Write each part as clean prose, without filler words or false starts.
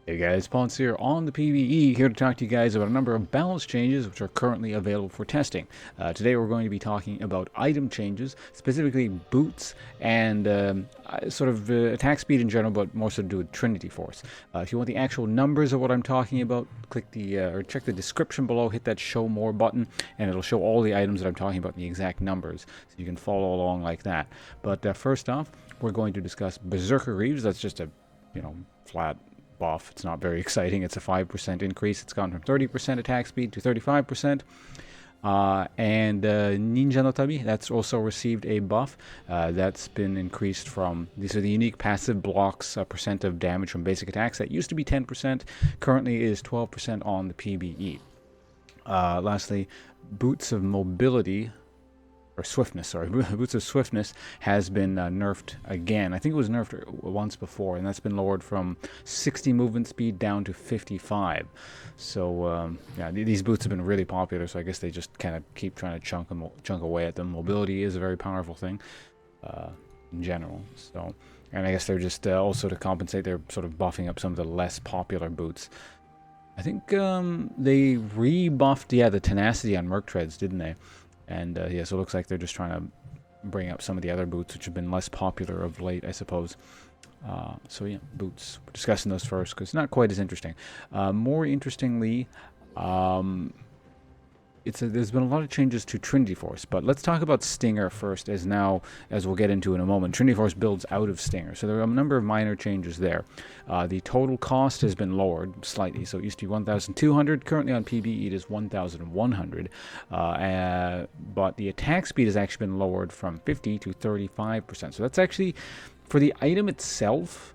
Hey guys, Ponce here on the PvE, here to talk to you guys about a number of balance changes which are currently available for testing. Today we're going to be talking about item changes, specifically boots and attack speed in general, but more so to do with Trinity Force. If you want the actual numbers of what I'm talking about, click the or check the description below, hit that show more button, and it'll show all the items that I'm talking about in the exact numbers, so you can follow along like that. But first off, we're going to discuss Berserker Greaves. That's just a flat buff. It's not very exciting. It's a 5% increase. It's gone from 30% attack speed to 35%. Ninja no Tabi, that's also received a buff. That's been increased from, these are the unique passive blocks, percent of damage from basic attacks. That used to be 10%, currently is 12% on the PvE. Lastly, Boots of Mobility, or Swiftness, sorry, Boots of Swiftness has been nerfed again. I think it was nerfed once before, and that's been lowered from 60 movement speed down to 55. So, yeah, these boots have been really popular, so I guess they just kind of keep trying to chunk away at them. Mobility is a very powerful thing in general. So, and I guess they're just also to compensate, they're sort of buffing up some of the less popular boots. I think they rebuffed, the tenacity on Merc Treads, didn't they? And yeah, so it looks like they're just trying to bring up some of the other boots, which have been less popular of late, I suppose. So yeah, boots. We're discussing those first because it's not quite as interesting. More interestingly, there's been a lot of changes to Trinity Force, but let's talk about Stinger first, as we'll get into in a moment. Trinity Force builds out of Stinger, so there are a number of minor changes there. The total cost has been lowered slightly, so it used to be 1,200. Currently on PBE it is 1,100, but the attack speed has actually been lowered from 50 to 35%. So that's actually, for the item itself,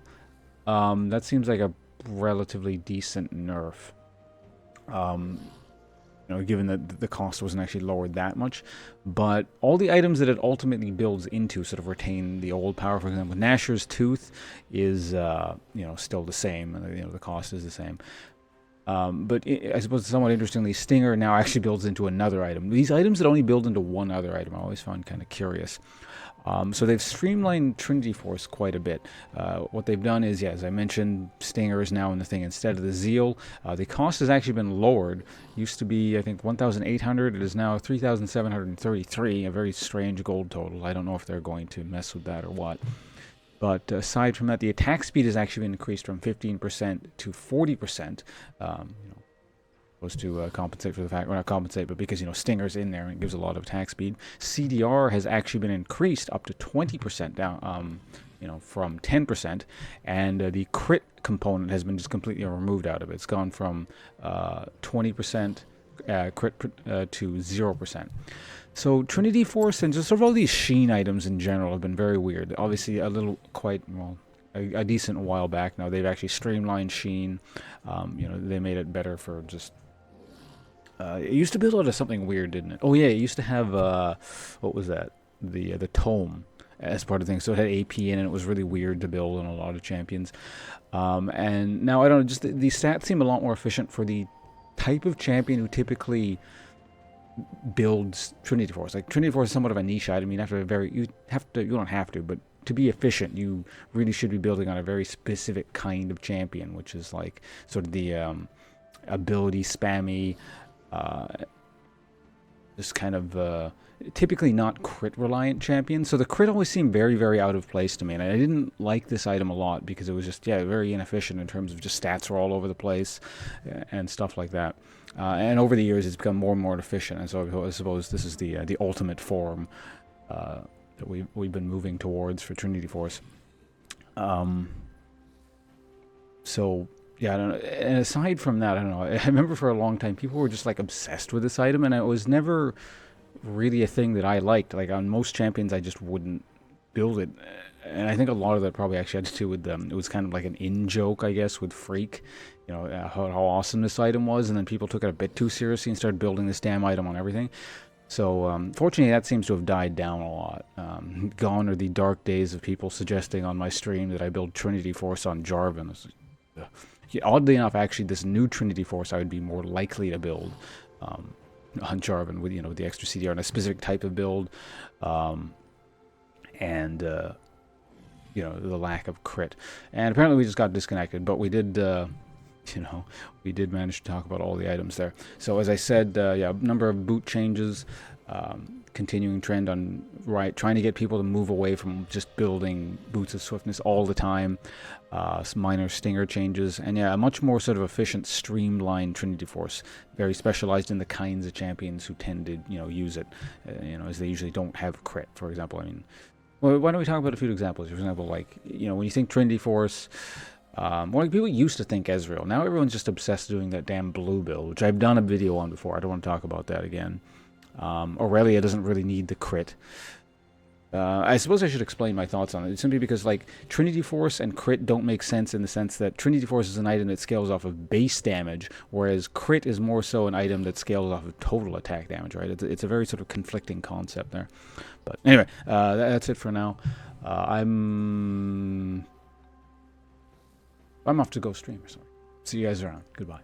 that seems like a relatively decent nerf. Given that the cost wasn't actually lowered that much. But all the items that it ultimately builds into sort of retain the old power. For example, Nashor's Tooth is, still the same. The cost is the same. But I suppose somewhat interestingly, Stinger now actually builds into another item. These items that only build into one other item I always found kind of curious. So they've streamlined Trinity Force quite a bit. What they've done is, as I mentioned, Stinger is now in the thing instead of the Zeal. The cost has actually been lowered. Used to be, I think, 1,800. It is now 3,733, a very strange gold total. I don't know if they're going to mess with that or what. But aside from that, the attack speed has actually been increased from 15% to 40%. Supposed to compensate for the fact, or not compensate, but because Stinger's in there and it gives a lot of attack speed. CDR has actually been increased up to 20% down, from 10%, and the crit component has been just completely removed out of it. It's gone from 20% crit to 0%. So Trinity Force and just sort of all these Sheen items in general have been very weird. Obviously, a decent while back now, they've actually streamlined Sheen. They made it better for just. It used to build out of something weird, didn't it? Oh yeah, it used to have what was that? The tome as part of things. So it had AP in it. It was really weird to build on a lot of champions. And now I don't know. Just the stats seem a lot more efficient for the type of champion who typically builds Trinity Force. Like Trinity Force is somewhat of a niche item. You don't have to, but to be efficient, you really should be building on a very specific kind of champion, which is like sort of the ability spammy. Just kind of typically not crit reliant champion. So the crit always seemed very, very out of place to me, and I didn't like this item a lot because it was just very inefficient in terms of just stats were all over the place and stuff like that. And over the years, it's become more and more efficient, and so I suppose this is the ultimate form that we've been moving towards for Trinity Force. So. Yeah, I don't know. And aside from that, I don't know. I remember for a long time, people were just like obsessed with this item, and it was never really a thing that I liked. Like on most champions, I just wouldn't build it. And I think a lot of that probably actually had to do with it was kind of like an in-joke, I guess, with Freak. How awesome this item was, and then people took it a bit too seriously and started building this damn item on everything. So, fortunately, that seems to have died down a lot. Gone are the dark days of people suggesting on my stream that I build Trinity Force on Jarvan. Oddly enough, actually, this new Trinity Force I would be more likely to build on Jarvan with the extra CDR and a specific type of build, and the lack of crit. And apparently we just got disconnected, but we did you know, we did manage to talk about all the items there. So as I said, yeah, number of boot changes, continuing trend on Riot, trying to get people to move away from just building boots of swiftness all the time, some minor stinger changes, and yeah, a much more sort of efficient, streamlined Trinity Force, very specialized in the kinds of champions who tend to, you know, use it, you know, as they usually don't have crit, for example. I mean, well, why don't we talk about a few examples? For example, like, you know, when you think Trinity Force, well, people used to think Ezreal. Now everyone's just obsessed doing that damn blue build, which I've done a video on before. I don't want to talk about that again. Aurelia doesn't really need the crit. I suppose I should explain my thoughts on it. It's simply because, like, Trinity Force and crit don't make sense in the sense that Trinity Force is an item that scales off of base damage, whereas crit is more so an item that scales off of total attack damage, right? It's a very sort of conflicting concept there. But anyway, that's it for now. I'm off to go stream or something. See you guys around. Goodbye.